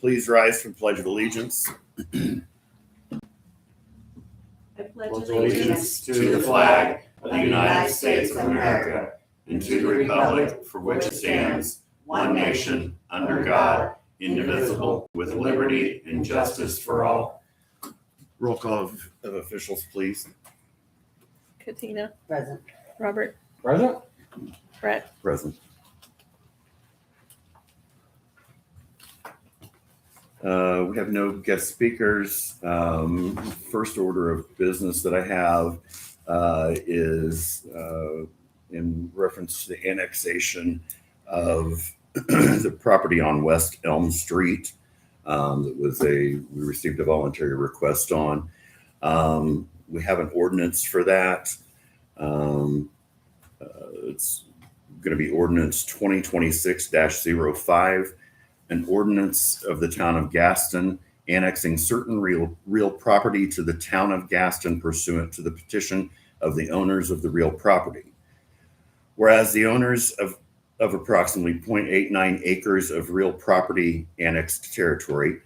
Please rise for the Pledge of Allegiance. I pledge allegiance to the flag of the United States of America and to the republic for which it stands, one nation, under God, indivisible, with liberty and justice for all. Roll call of officials, please. Katina. Present. Robert. Present. Brett. Present. We have no guest speakers. First order of business that I have is in reference to the annexation of the property on West Elm Street. We received a voluntary request on. We have an ordinance for that. It's going to be ordinance 2026-05. An ordinance of the town of Gaston annexing certain real property to the town of Gaston pursuant to the petition of the owners of the real property. Whereas the owners of approximately 0.89 acres of real property annexed territory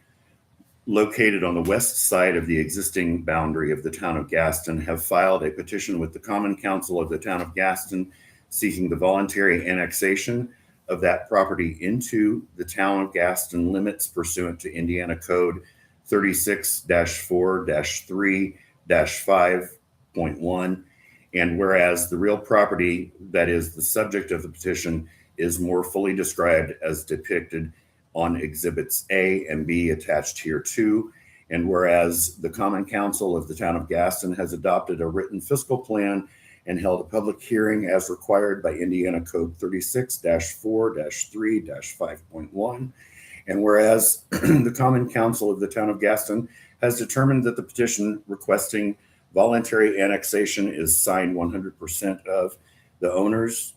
located on the west side of the existing boundary of the town of Gaston have filed a petition with the Common Council of the town of Gaston seeking the voluntary annexation of that property into the town of Gaston limits pursuant to Indiana Code 36-4-3-5.1. And whereas the real property that is the subject of the petition is more fully described as depicted on Exhibits A and B attached hereto, and whereas the Common Council of the town of Gaston has adopted a written fiscal plan and held a public hearing as required by Indiana Code 36-4-3-5.1. And whereas the Common Council of the town of Gaston has determined that the petition requesting voluntary annexation is signed 100% of the owners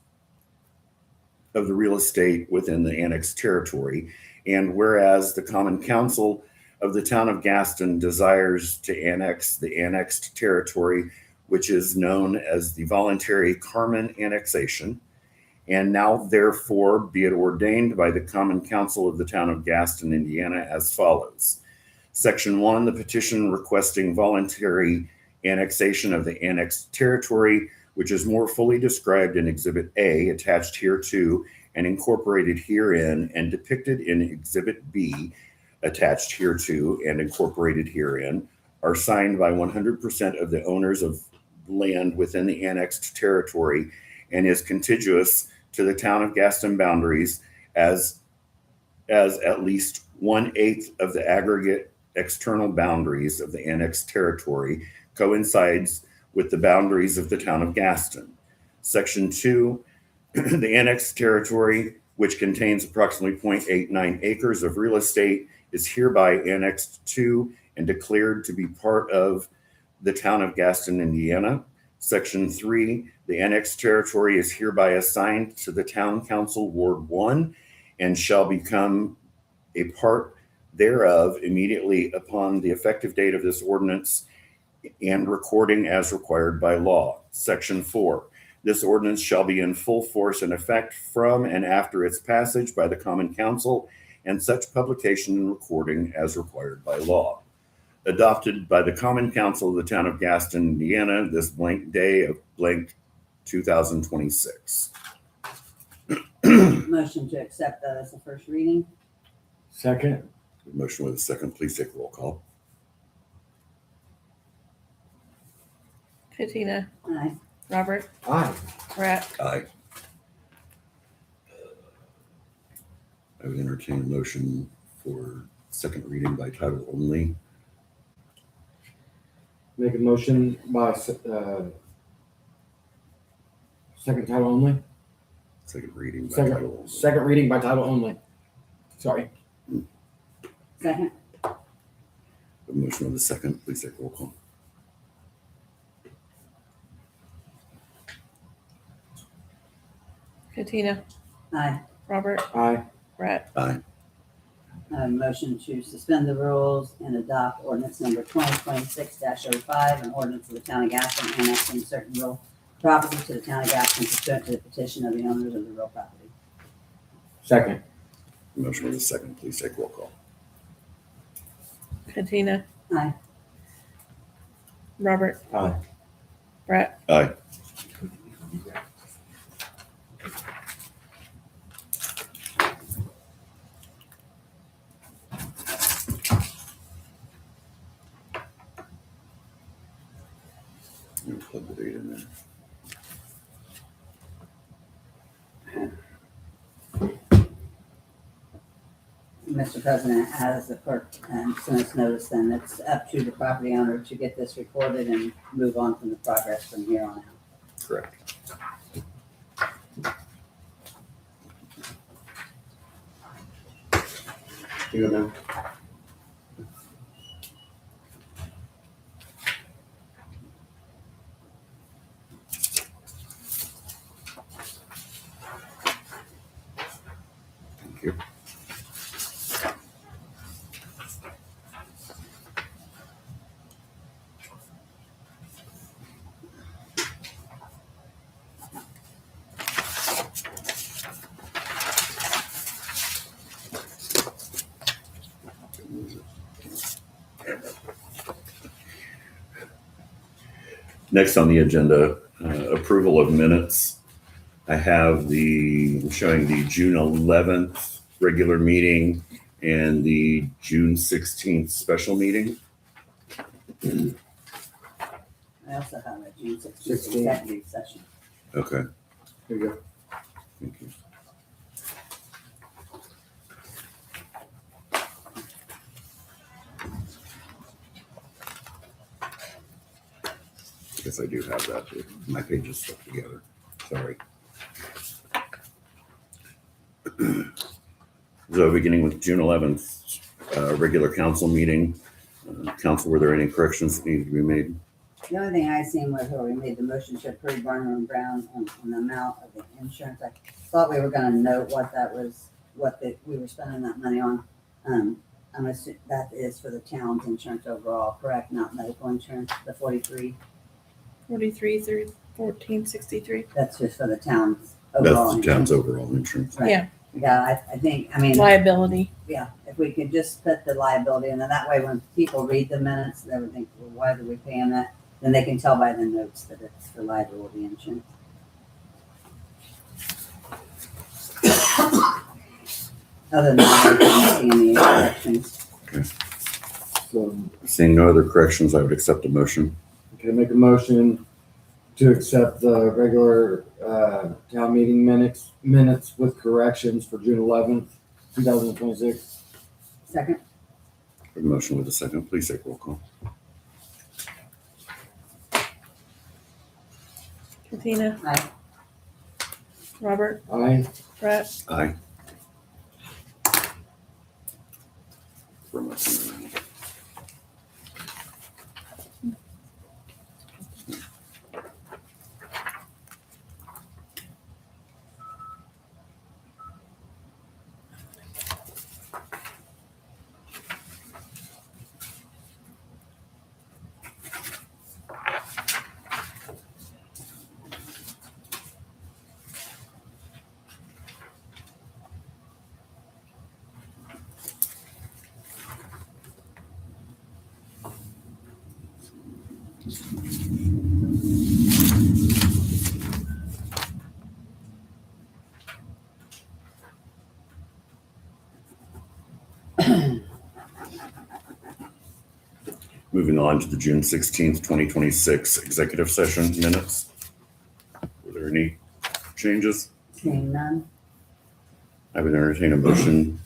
of the real estate within the annexed territory. And whereas the Common Council of the town of Gaston desires to annex the annexed territory, which is known as the voluntary Carmen annexation. And now therefore be it ordained by the Common Council of the town of Gaston, Indiana as follows. Section 1, the petition requesting voluntary annexation of the annexed territory, which is more fully described in Exhibit A attached hereto and incorporated herein and depicted in Exhibit B attached hereto and incorporated herein, are signed by 100% of the owners of land within the annexed territory and is contiguous to the town of Gaston boundaries as at least 1/8 of the aggregate external boundaries of the annexed territory coincides with the boundaries of the town of Gaston. Section 2, the annexed territory, which contains approximately 0.89 acres of real estate, is hereby annexed to and declared to be part of the town of Gaston, Indiana. Section 3, the annexed territory is hereby assigned to the Town Council Ward 1 and shall become a part thereof immediately upon the effective date of this ordinance and recording as required by law. Section 4, this ordinance shall be in full force and effect from and after its passage by the Common Council and such publication and recording as required by law. Adopted by the Common Council of the town of Gaston, Indiana, this blank day of blank 2026. Motion to accept that as the first reading. Second. Motion with a second. Please take roll call. Katina. Aye. Robert. Aye. Brett. Aye. I would entertain a motion for second reading by title only. Make a motion by second title only. Second reading by title only. Second reading by title only. Sorry. Second. A motion with a second. Please take roll call. Katina. Aye. Robert. Aye. Brett. Aye. Motion to suspend the rules and adopt ordinance number 2026-05, an ordinance of the town of Gaston annexing certain real property to the town of Gaston pursuant to the petition of the owners of the real property. Second. Motion with a second. Please take roll call. Katina. Aye. Robert. Aye. Brett. Aye. Plug the date in there. Mr. President, as the clerk sent us notice, then it's up to the property owner to get this recorded and move on from the progress from here on out. Correct. You go now. Thank you. Next on the agenda, approval of minutes. I have showing the June 11th regular meeting and the June 16th special meeting. I also have a June 16th executive session. Okay, Here you go. thank you. Guess I do have that too. My pages stuck together. Sorry. So beginning with June 11th, regular council meeting. Council, were there any corrections that needed to be made? The only thing I seen was where we made the motion to approve Barnum and Brown on the amount of the insurance. I thought we were gonna note what that was, we were spending that money on. I'm assuming that is for the town's insurance overall, correct? Not medical insurance, the 43, 43 through 1463. that's just for the town's overall. That's the town's overall insurance. Right. Yeah. Yeah, I think, I mean, Liability. yeah, if we could just put the liability, and then that way when people read the minutes, they would think, well, why do we pay them that? Then they can tell by the notes that it's for liability insurance. Other than that, I didn't see any corrections. So, Seeing no other corrections, I would accept the motion. can I make a motion to accept the regular town meeting minutes with corrections for June 11th, 2026? Second, A motion with a second, please take roll call. Katina. aye. Robert. Aye. Brett. Aye. For my son. Moving on to the June 16th, 2026 executive session minutes. Were there any changes? Seeing none, I would entertain a motion.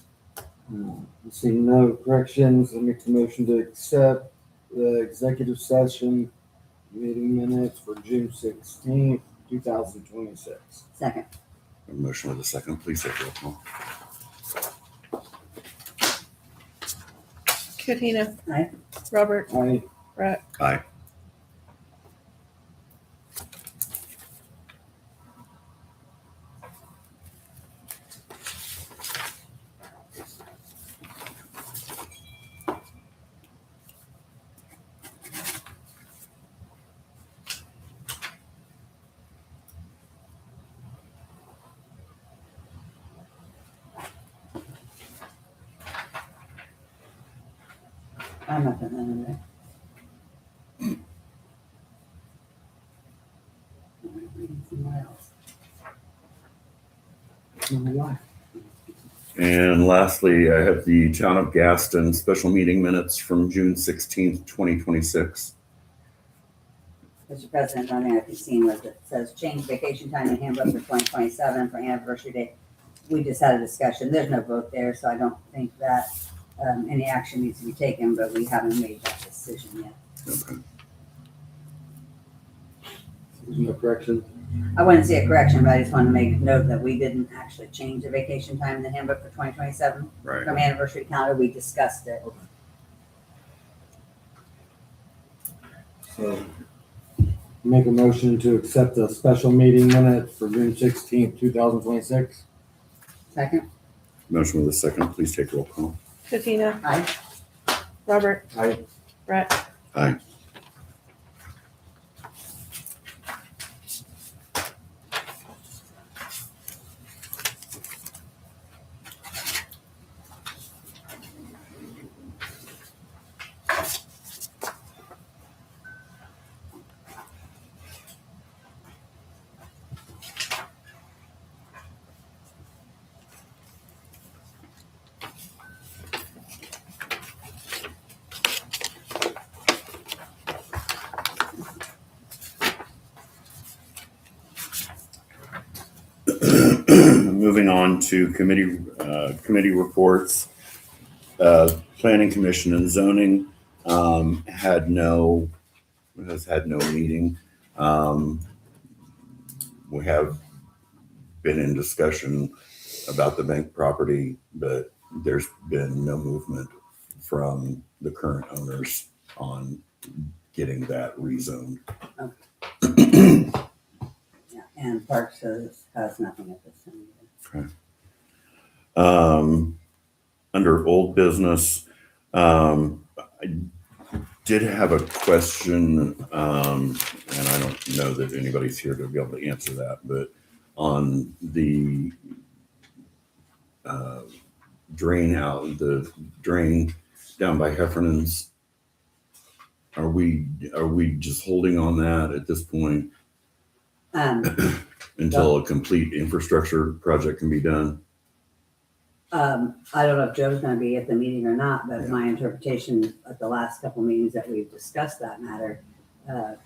Seeing no corrections, I make the motion to accept the executive session meeting minutes for June 16th, 2026. second, A motion with a second, please take roll call. Katina. aye. Robert. Aye. Brett. Aye. I'm not putting that in there. Somewhere else. Why? And lastly, I have the Town of Gaston special meeting minutes from June 16th, 2026. Mr. President, the only thing I've seen was it says change vacation time in handbook for 2027 for anniversary date. We just had a discussion. There's no vote there, so I don't think that any action needs to be taken, but we haven't made that decision yet. Okay. There's no correction. I wouldn't see a correction, but I just wanted to make note that we didn't actually change the vacation time in the handbook for 2027 Right. from anniversary calendar. We discussed it. So make a motion to accept the special meeting minutes for June 16th, 2026. Second? Motion with a second. Please take roll call. Katina, Aye. Robert, Aye. Brett, Aye. Moving on to committee reports. Planning Commission and Zoning has had no meeting. We have been in discussion about the bank property, but there's been no movement from the current owners on getting that rezoned. Yeah, and Parks has nothing at this time. Under old business, I did have a question, and I don't know that anybody's here to be able to answer that, but on the drain down by Heffernan's, are we just holding on that at this point until a complete infrastructure project can be done? I don't know if Joe's gonna be at the meeting or not, but Yeah. my interpretation at the last couple meetings that we've discussed that matter, the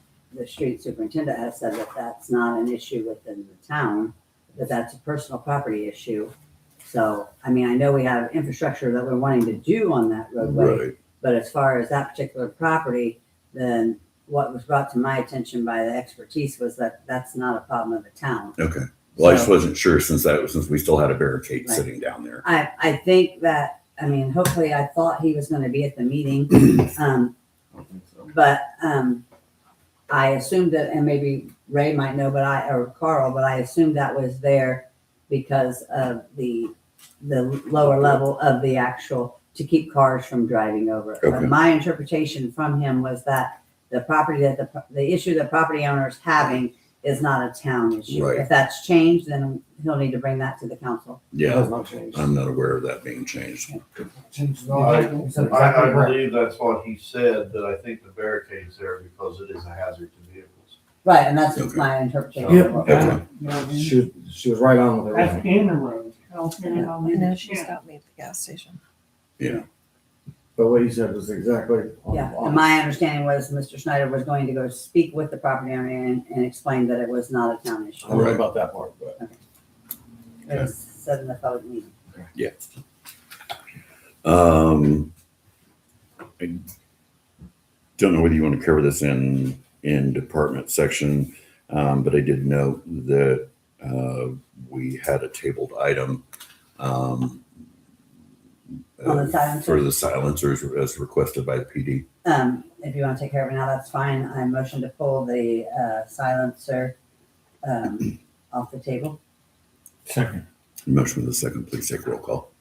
street superintendent has said that that's not an issue within the town, that that's a personal property issue. So, I mean, I know we have infrastructure that we're wanting to do on that roadway, Right. but as far as that particular property, then what was brought to my attention by the expertise was that that's not a problem of the town. Okay. Well, I just So- wasn't sure since we still had a barricade Right. sitting down there. I think that, I mean, hopefully I thought he was gonna be at the meeting. But I assumed that, and maybe Ray might know, or Carl, but I assumed that was there because of the lower level of the actual, to keep cars from driving over it. But Okay. my interpretation from him was that the property that the issue the property owner is having is not a town issue. Right. If that's changed, then he'll need to bring that to the council. It Yeah, has not changed. I'm not aware of that being changed. Changed No, I exactly I right. believe that's what he said, that I think the barricade's there because it is a hazard to vehicles. Right, and that's Okay. my interpretation. Okay. She was right on with That's everything. in the road. I know she's got me at the gas station. Yeah. But what he said was exactly on. Yeah, and my understanding was Mr. Schneider was going to go speak with the property owner and explain that it was not a town issue. I don't know about that part, but. It was said in the public meeting. I don't know whether you want to cover this in department section, but I did note that we had a tabled item On the silencer? for the silencers as requested by the PD. If you want to take care of it now, that's fine. I motion to pull the silencer off the table. Second. Motion with a second, please take roll call.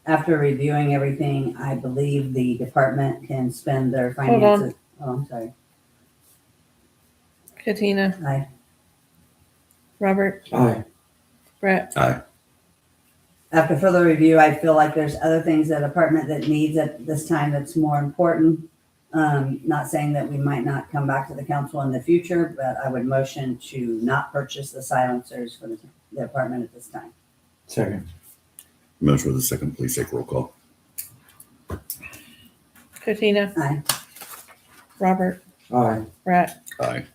After reviewing everything, I believe the department can spend their Hold on. finances. Oh, I'm sorry. Katina, Aye. Robert, Aye. Brett, Aye. After further review, I feel like there's other things that department that needs at this time that's more important. Not saying that we might not come back to the council in the future, but I would motion to not purchase the silencers for the department at this time. Second. Motion with a second, please take roll call. Katina, Aye. Robert, Aye. Brett, Aye.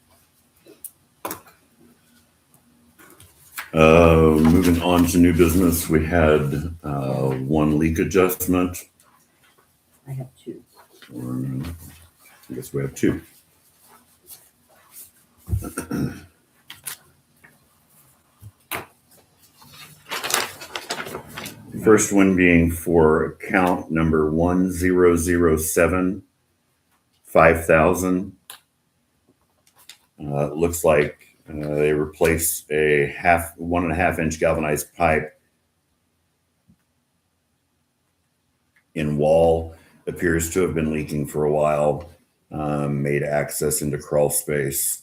Moving on to new business, we had one leak adjustment. I have two. I guess we have two. First one being for account number 1007, 5,000. It looks like they replaced a 1.5 inch galvanized pipe in wall. Appears to have been leaking for a while. Made access into crawl space.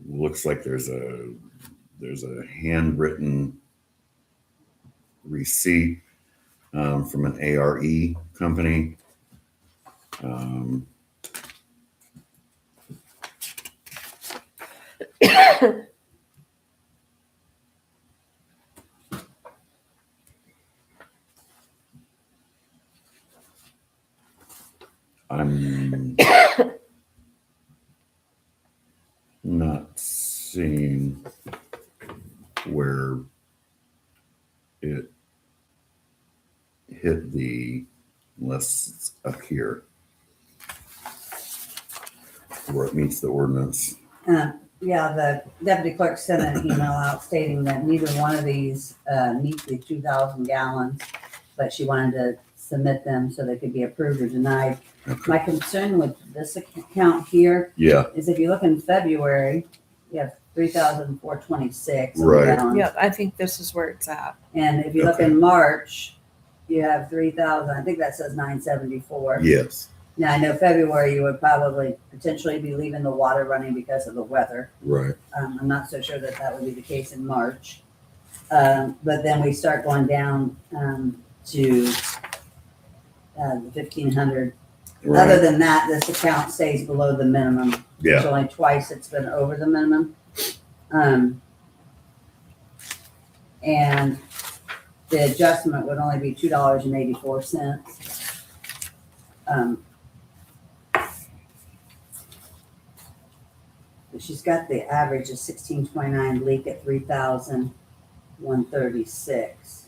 Looks like there's a handwritten receipt from an ARE company. I'm not seeing where it hit unless it's up here where it meets the ordinance. Yeah, the deputy clerk sent an email out stating that neither one of these meet the 2,000 gallons, but she wanted to submit them so they could be approved or denied. Okay. My concern with this account here Yeah, is if you look in February, you have 3,426 Right. gallons. yeah, I think this is where it's at. And if you look Okay. in March, you have 3,000, I think that says 974. yes, Now, I know February, you would probably potentially be leaving the water running because of the weather. right. I'm not so sure that that would be the case in March. But then we start going down to the 1,500. Other Right. than that, this account stays below the minimum. It's Yeah, only twice it's been over the minimum. And the adjustment would only be $2.84. She's got the average of 1629, leak at 3,136.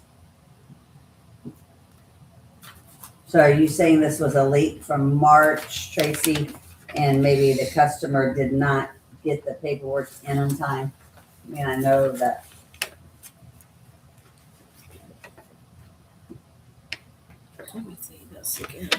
So are you saying this was a leak from March, Tracy, and maybe the customer did not get the paperwork in on time? I mean, I know that. Let me see this again.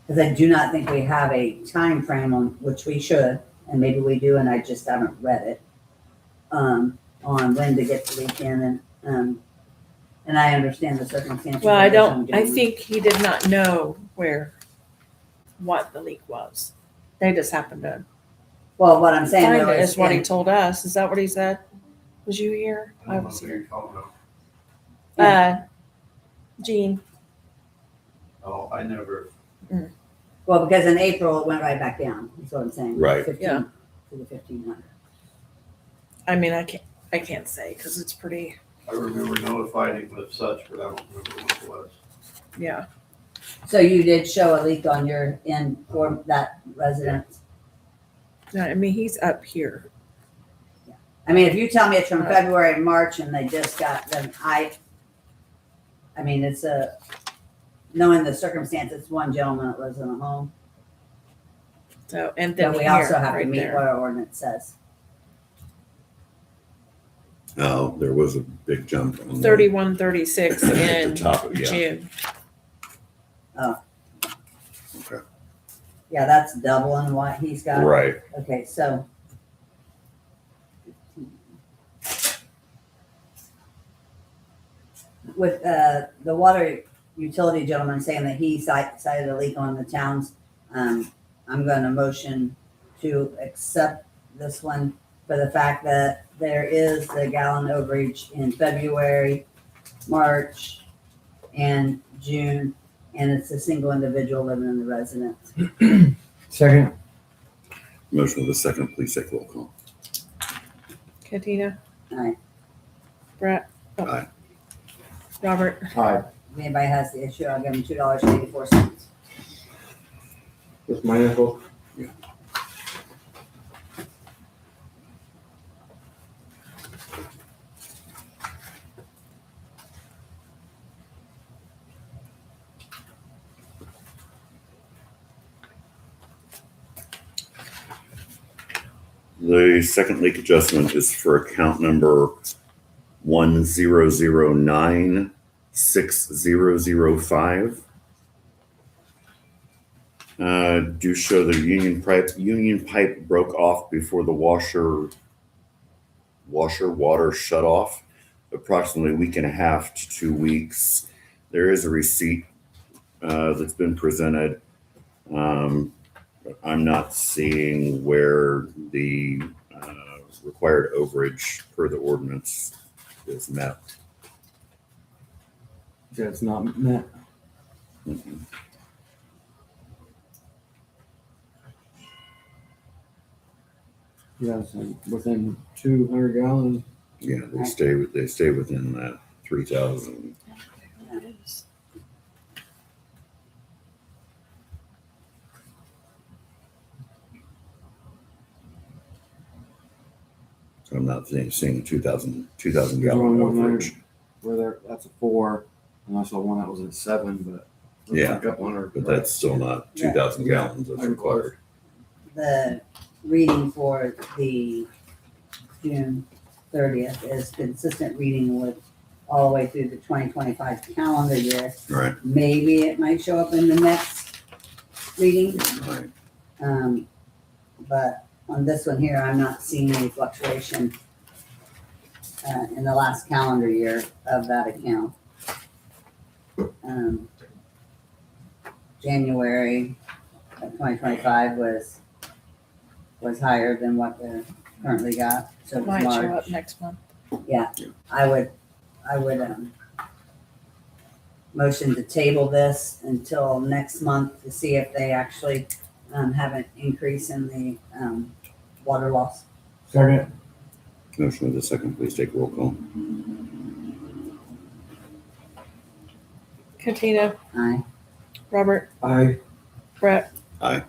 Because I do not think we have a time frame on which we should, and maybe we do, and I just haven't read it, on when to get the leak in, and I understand the circumstances. Well, of I this young don't, I gentleman. think he did not know what the leak was. They just happened to Well, what I'm saying find though it, is, is what he told us. Is that what he said? Was you here? I was here. Gene, Oh, I never, well, because in April it went right back down, that's what I'm saying. Right. 15 Yeah. To the 1,500. I mean, I can't say because it's pretty, I remember notifying him of such, but I don't remember what it was. yeah. So you did show a leak on your end for that residence? No, I mean, he's up here. I mean, if you tell me it's from Right. February and March and they just got, then I mean, it's knowing the circumstances, one gentleman that lives in a home, So, and then but we here, also have to right meet there. what our ordinance says. Oh, there was a big jump on 3136 At in the top of- yeah. June. Okay. Yeah, that's doubling what he's got. Right. Okay, so. with the water utility gentleman saying that he cited a leak on the towns, I'm going to motion to accept this one for the fact that there is the gallon overage in February, March, and June, and it's a single individual living in the residence. Second. Motion with a second, please take roll call. Katina, Aye. Brett. Oh. Aye. Robert. Aye. If anybody has the issue, I'll give them $2.84. With my info. The second leak adjustment is for account number 10096005. Do show the union pipe broke off before the washer water shut off, approximately a week and a half to 2 weeks. There is a receipt that's been presented. I'm not seeing where the required overage per the ordinance is met. That's not met. Yeah, so within 200 gallons. Yeah, they stay within that 3,000. So I'm not seeing 2,000 gallon overage. Whether that's a 4, and I saw one that was at 7, but Yeah, a couple hundred. but that's still not 2,000 gallons that's required. The reading for the June 30th is consistent reading with all the way through the 2025 calendar year. Right, Maybe it might show up in the next reading. right. But on this one here, I'm not seeing any fluctuation in the last calendar year of that account. January of 2025 was higher than what they currently got. So it was Might show up March. next month. Yeah, I would motion to table this until next month to see if they actually have an increase in the water loss. Second. Motion with a second, please take roll call. Katina, Aye. Robert, Aye. Brett. Aye.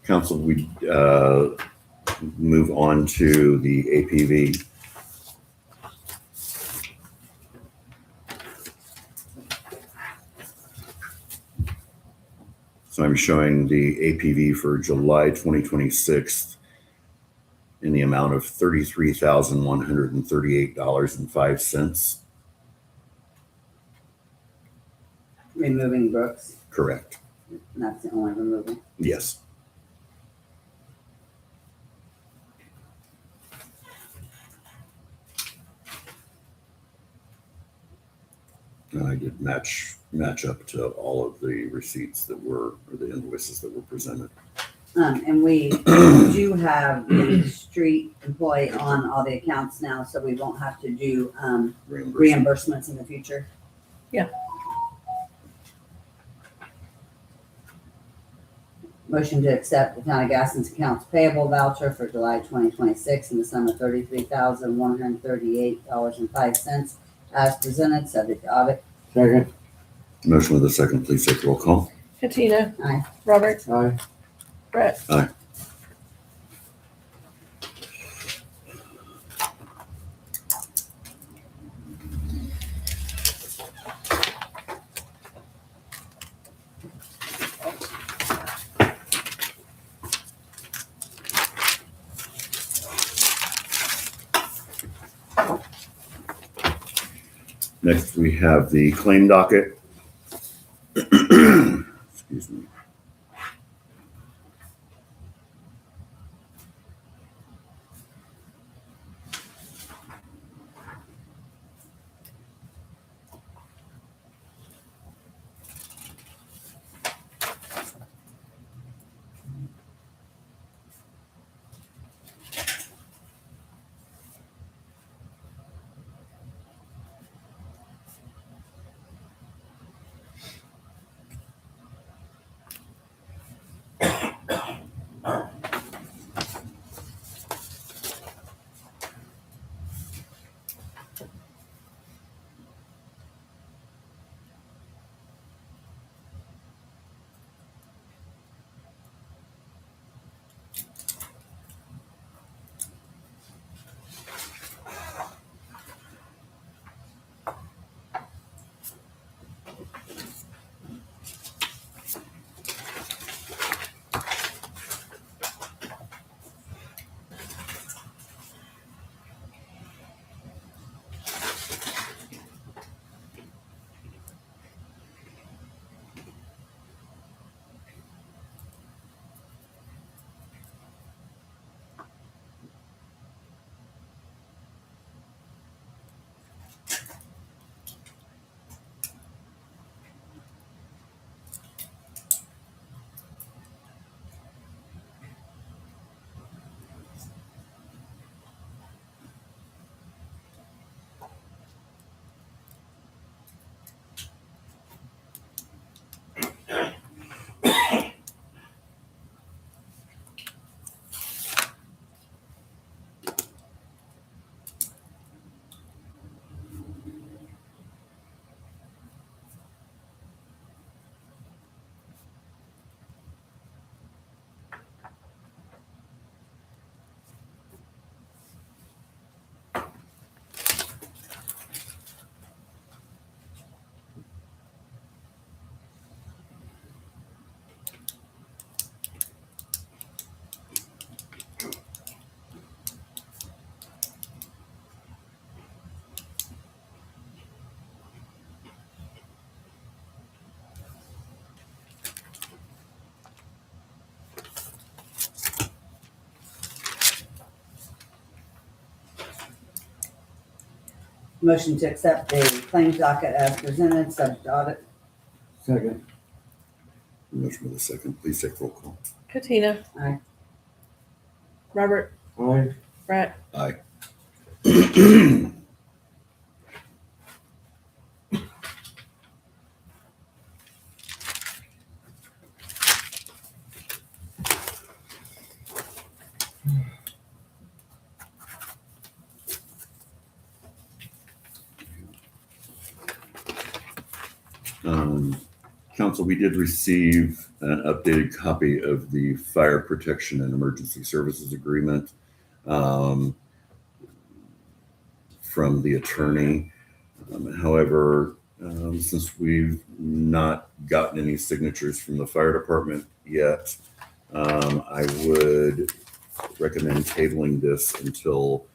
Council, we move on to the APV. So I'm showing the APV for July 2026 in the amount of $33,138.05. Removing Brooks. Correct. And that's the only removal. Yes. And I did match up to all of the receipts that were, or the invoices that were presented. And we do have the street employee on all the accounts now, so we won't have to do reimbursements in the future. Yeah. Motion to accept the Town of Gaston's accounts payable voucher for July 2026 in the sum of $33,138.05 as presented, subject to audit. Second. Motion with a second, please take roll call. Katina. Aye. Robert, Aye. Brett. Aye. Next, we have the claim docket. Motion to accept the claims docket as presented, subject to audit. Second. Motion with a second, please take roll call. Katina. Aye. Robert. Aye. Brett. Aye. Council, we did receive an updated copy of the Fire Protection and Emergency Services Agreement from the attorney. However, since we've not gotten any signatures from the fire department yet, I would recommend tabling this until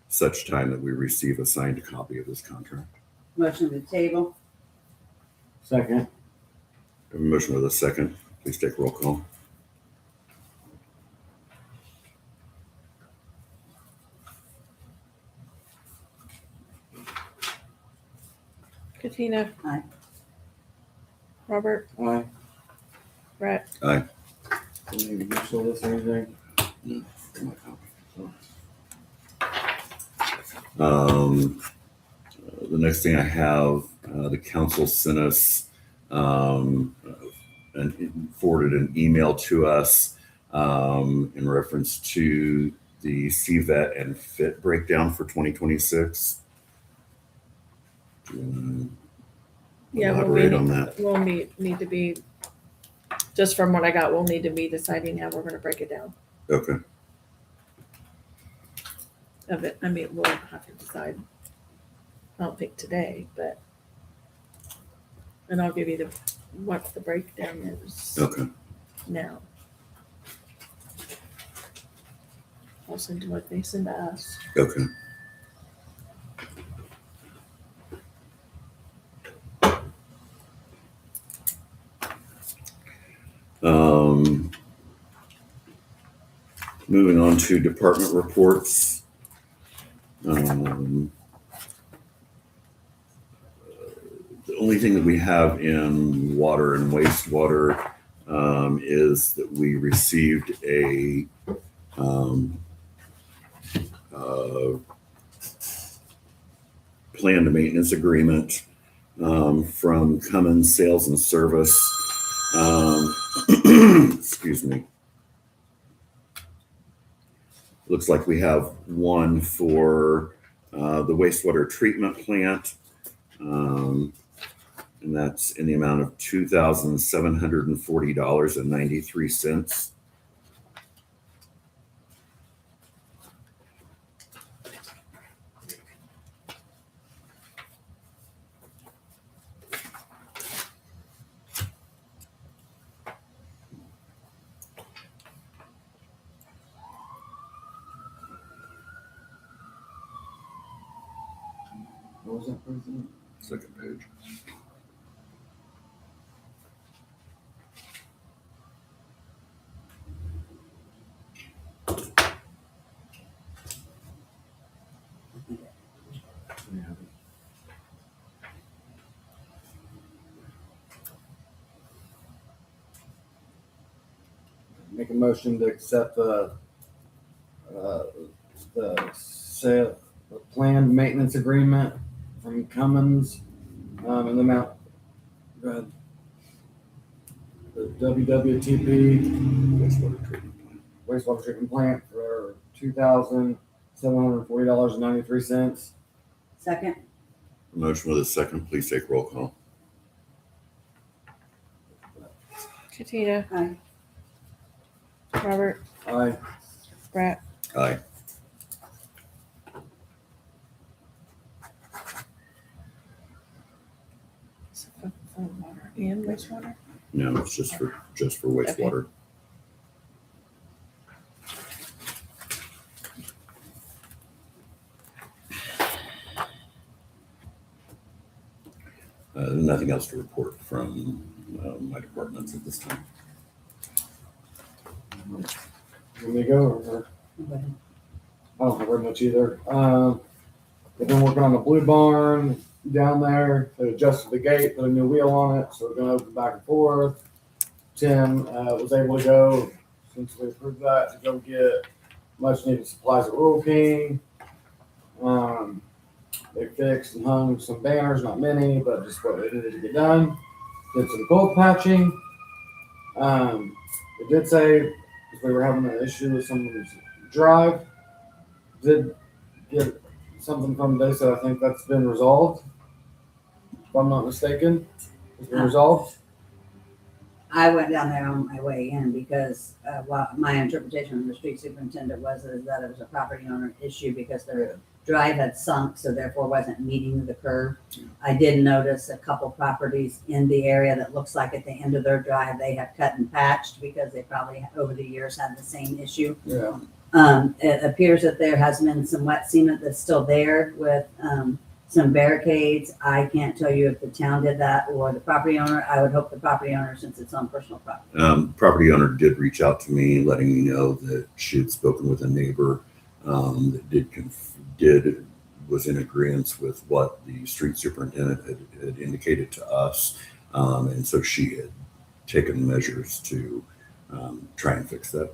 such time that we receive a signed copy of this contract. Motion to table. Second. I have a motion with a second. Please take roll call. Katina. Aye. Robert. Aye. Brett. Aye. Any initial this or anything? No, for my copy. The next thing I have, the council sent us and forwarded an email to us in reference to the CVET and FIT breakdown for 2026. Do you want to Yeah, elaborate on that? we'll need to be, just from what I got, we'll need to be deciding how we're gonna break it down Okay. of it. I mean, we'll have to decide. I don't think today, but, and I'll give you what the breakdown is Okay. now. I'll send you what they send to us. Okay. Moving on to department reports. The only thing that we have in water and wastewater is that we received a planned maintenance agreement from Cummins Sales and Service. Excuse me. Looks like we have one for the wastewater treatment plant. And that's in the amount of $2,740.93. What was that, President? Second page. Make a motion to accept the planned maintenance agreement from Cummins in the amount. Go ahead. The WWTP Wastewater treatment plant. wastewater treatment plant for $2,740.93. Second. Motion with a second. Please take roll call. Katina. Aye. Robert. Aye. Brett. Aye. For water and wastewater. No, it's just for wastewater. Nothing else to report from my departments at this time. Let me go. Or, I don't have very much either. They've been working on the blue barn down there. They adjusted the gate, put a new wheel on it, so we're gonna open back and forth. Tim was able to go, since we approved that, to go get much needed supplies at Rural King. They fixed and hung some banners, not many, but just what they needed to get done. Did some gold patching. It did say, because we were having an issue with someone's drive, did get something from they said I think that's been resolved. If I'm not mistaken, it's been resolved. I went down there on my way in because what my interpretation from the street superintendent was is that it was a property owner issue because their drive had sunk, so therefore wasn't meeting the curve. I did notice a couple properties in the area that looks like at the end of their drive they have cut and patched because they probably over the years had the same issue. Yeah. It appears that there has been some wet cement that's still there with some barricades. I can't tell you if the town did that or the property owner. I would hope the property owner, since it's on personal property. Property owner did reach out to me, letting me know that she had spoken with a neighbor that was in agreement with what the street superintendent had indicated to us, and so she had taken measures to try and fix that.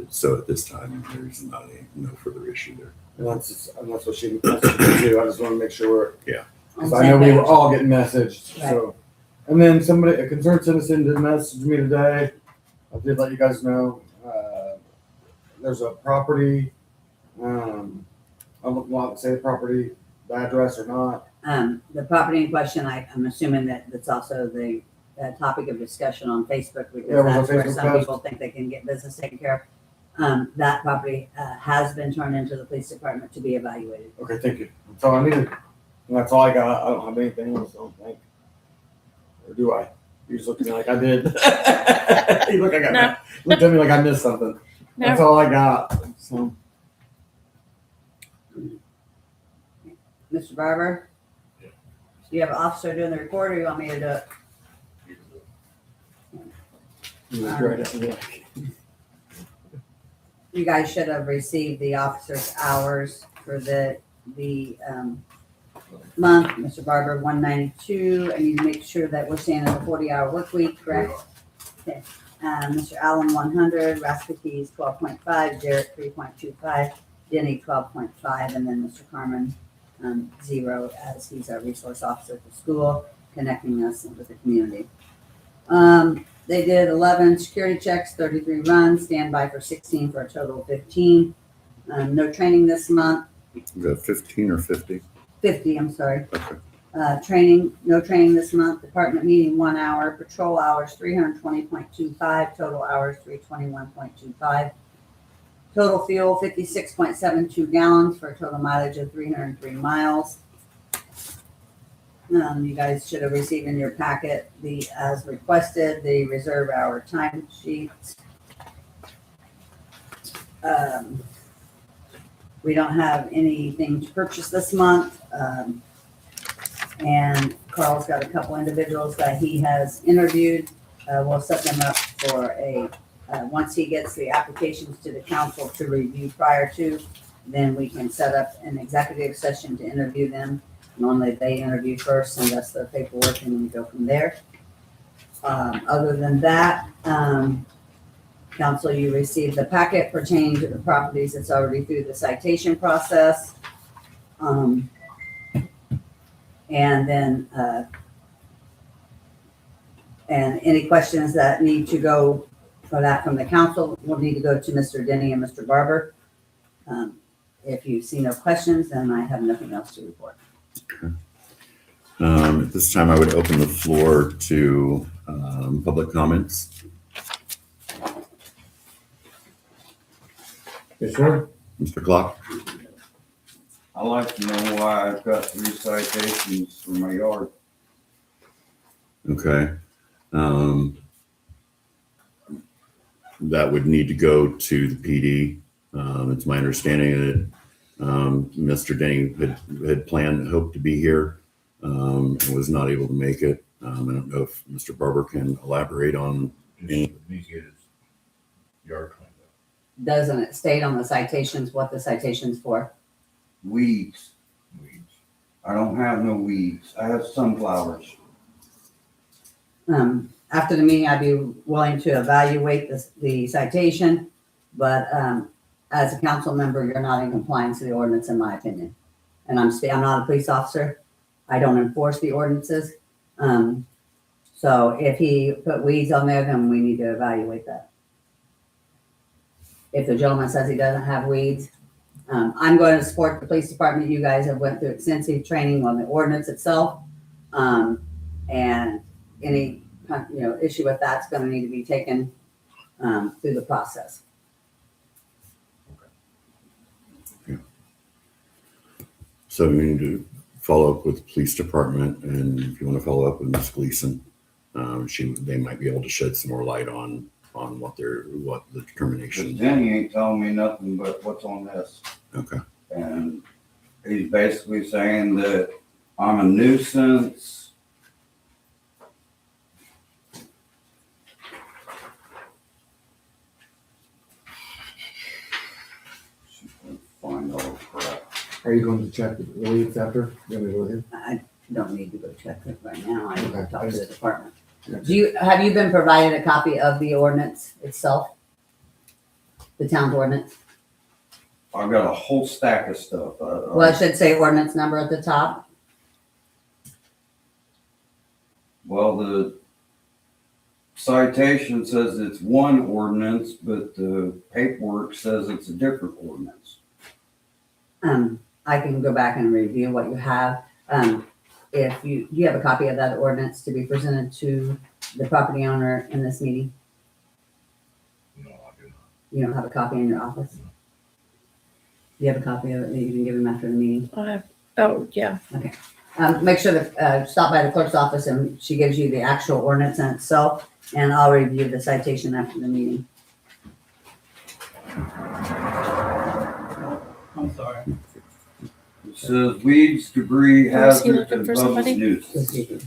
So at this time, there's no further issue there. And that's what she messaged me too. I just want to make sure. Yeah. Because I know we were all getting messaged. So, and then a concerned citizen did message me today. I did let you guys know. There's a property. I don't want to say the property, the address or not. The property in question, I'm assuming that that's also the topic of discussion on Facebook because Yeah, it was on that's where Facebook some post. people think they can get business taken care of. That property has been turned into the police department to be evaluated. Okay, thank you. That's all I needed. And that's all I got. I don't have anything else, I don't think. Or do I? You just looked at me like I did. You looked at me like I missed something. No. That's all I got. So. Mr. Barber? Yeah. Do you have an officer doing the report or you want me to do it? You guys should have received the officer's hours for the month. Mr. Barber, 192. I need to make sure that we're staying in the 40-hour work week, correct? Okay. Mr. Allen, 100. Raspicki, 12.5. Jarrett, 3.25. Denny, 12.5. And then Mr. Carmen, 0, as he's our resource officer for school, connecting us with the community. They did 11 security checks, 33 runs, standby for 16 for a total of 15. No training this month. Is that 15 or 50? 50, I'm sorry. Okay. No training this month. Department meeting 1 hour. Patrol hours 320.25. Total hours 321.25. Total fuel 56.72 gallons for a total mileage of 303 miles. You guys should have received in your packet as requested, the reserve hour time sheets. We don't have anything to purchase this month. And Carl's got a couple individuals that he has interviewed. We'll set them up for once he gets the applications to the council to review prior to, then we can set up an executive session to interview them. Normally they interview first, send us their paperwork, and then we go from there. Other than that, council, you received the packet pertaining to the properties that's already through the citation process. And then, and any questions that need to go for that from the council will need to go to Mr. Denny and Mr. Barber. If you see no questions, then I have nothing else to report. Okay. At this time, I would open the floor to public comments. Yes, sir. Mr. Clock? I'd like to know why I've got 3 citations for my yard. Okay. That would need to go to the PD. It's my understanding that Mr. Denny had hoped to be here and was not able to make it. I don't know if Mr. Barber can elaborate on any. Just need to get his yard cleaned up. Doesn't it state on the citations what the citation's for? Weeds. I don't have no weeds. I have sunflowers. After the meeting, I'd be willing to evaluate the citation, but, as a council member, you're not in compliance with the ordinance, in my opinion. And I'm not a police officer. I don't enforce the ordinances. So if he put weeds on there, then we need to evaluate that. If the gentleman says he doesn't have weeds, I'm going to support the police department. You guys have went through extensive training on the ordinance itself. And any, issue with that's going to need to be taken, through the process. So we need to follow up with the police department, and if you want to follow up with Ms. Gleeson, they might be able to shed some more light on what the Cause determination. Denny ain't telling me nothing but what's on this. Okay. And he's basically saying that I'm a nuisance. She's gonna find all the crap. Are you going to check the leads after? You want me to go with you? I don't need to go check it right now. I need to Okay. talk to the department. Okay. Have you been provided a copy of the ordinance itself? The town's ordinance? I've got a whole stack of stuff. Well, it should say ordinance number at the top. Well, the citation says it's one ordinance, but the paperwork says it's a different ordinance. I can go back and review what you have. If you have a copy of that ordinance to be presented to the property owner in this meeting? No, I do not. You don't have a copy in your office? You have a copy of it that you can give him after the meeting? Oh, yeah. Make sure to stop by the clerk's office and she gives you the actual ordinance in itself, and I'll review the citation after the meeting. I'm sorry. It says weeds, debris, Was he hazards, looking and for public somebody? nuisance.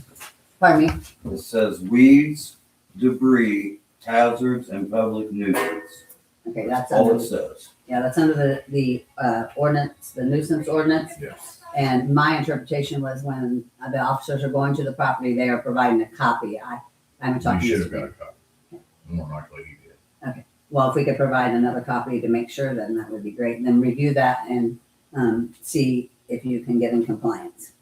Pardon me? It says weeds, debris, hazards, and public nuisance. Okay, that's All under, it says. yeah, that's under the ordinance, the nuisance ordinance. Yes. And my interpretation was when the officers are going to the property, they are providing a copy. I haven't talked to You you. should have got a copy. More likely he did. Well, if we could provide another copy to make sure, then that would be great. And then review that and see if you can get in compliance.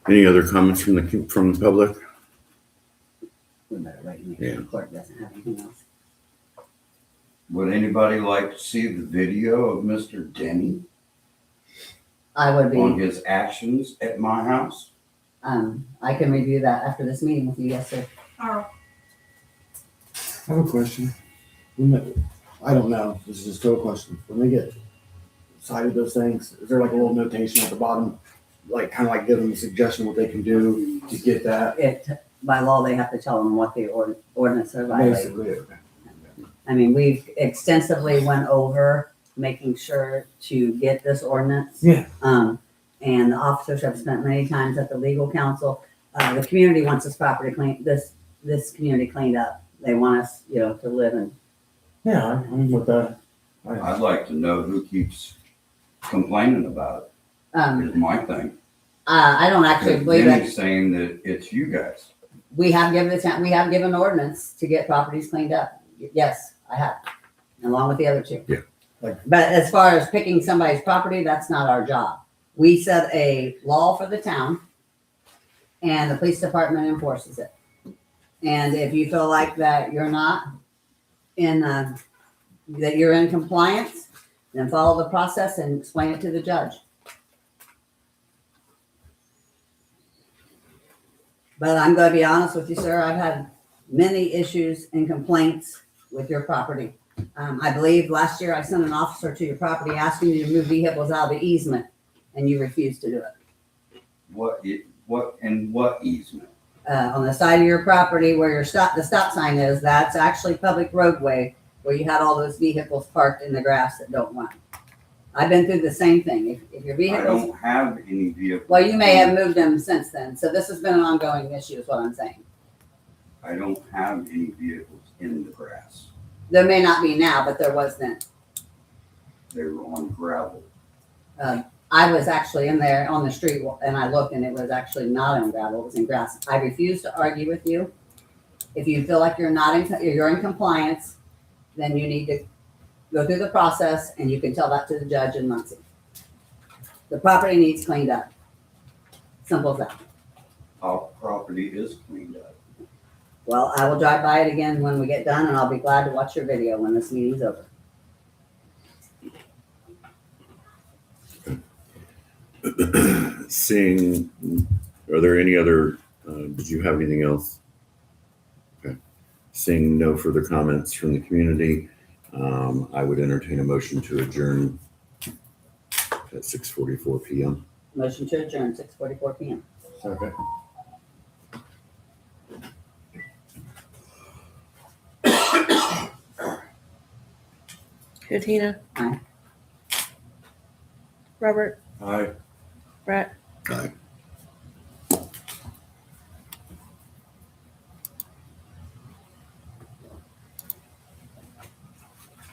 Any other comments from the public? We better wait and make sure the clerk doesn't have anything else. Would anybody like to see the video of Mr. Denny I would on be, his actions at my house? I can review that after this meeting with you, yes, sir. I have a question. I don't know. This is just a question. When they get cited those things, is there like a little notation at the bottom, like kind of like give them a suggestion what they can do to get that? By law, they have to tell them what the ordinance are violating. Basically, okay. I mean, we've extensively went over making sure to get this ordinance. Yeah. And the officers have spent many times at the legal counsel. The community wants this property cleaned, this community cleaned up. They want us, to live in. Yeah, I'm with that. I'd like to know who keeps complaining about it, is my thing. I don't actually believe that. Denny's saying that it's you guys. We have given ordinance to get properties cleaned up. Yes, I have, along with the other two. Yeah. But as far as picking somebody's property, that's not our job. We set a law for the town, and the police department enforces it. And if you feel like that you're not that you're in compliance, then follow the process and explain it to the judge. But I'm going to be honest with you, sir. I've had many issues and complaints with your property. I believe last year I sent an officer to your property asking you to move vehicles out of the easement, and you refused to do it. What easement? On the side of your property where the stop sign is, that's actually public roadway where you had all those vehicles parked in the grass that don't run. I've been through the same thing. If your I vehicles, don't have any vehicles. well, you may have moved them since then. So this has been an ongoing issue is what I'm saying. I don't have any vehicles in the grass. There may not be now, but there was then. they were on gravel. I was actually in there on the street and I looked and it was actually not on gravel, it was in grass. I refuse to argue with you. If you feel like you're in compliance, then you need to go through the process and you can tell that to the judge in Muncie. The property needs cleaned up. Simple as that. Our property is cleaned up. Well, I will drive by it again when we get done and I'll be glad to watch your video when this meeting's over. Seeing, are there any other, did you have anything else? Okay. Seeing no further comments from the community, I would entertain a motion to adjourn at 6:44 p.m. Motion to adjourn, 6:44 p.m. Okay. Katina. Aye. Robert, Aye. Brett, Aye.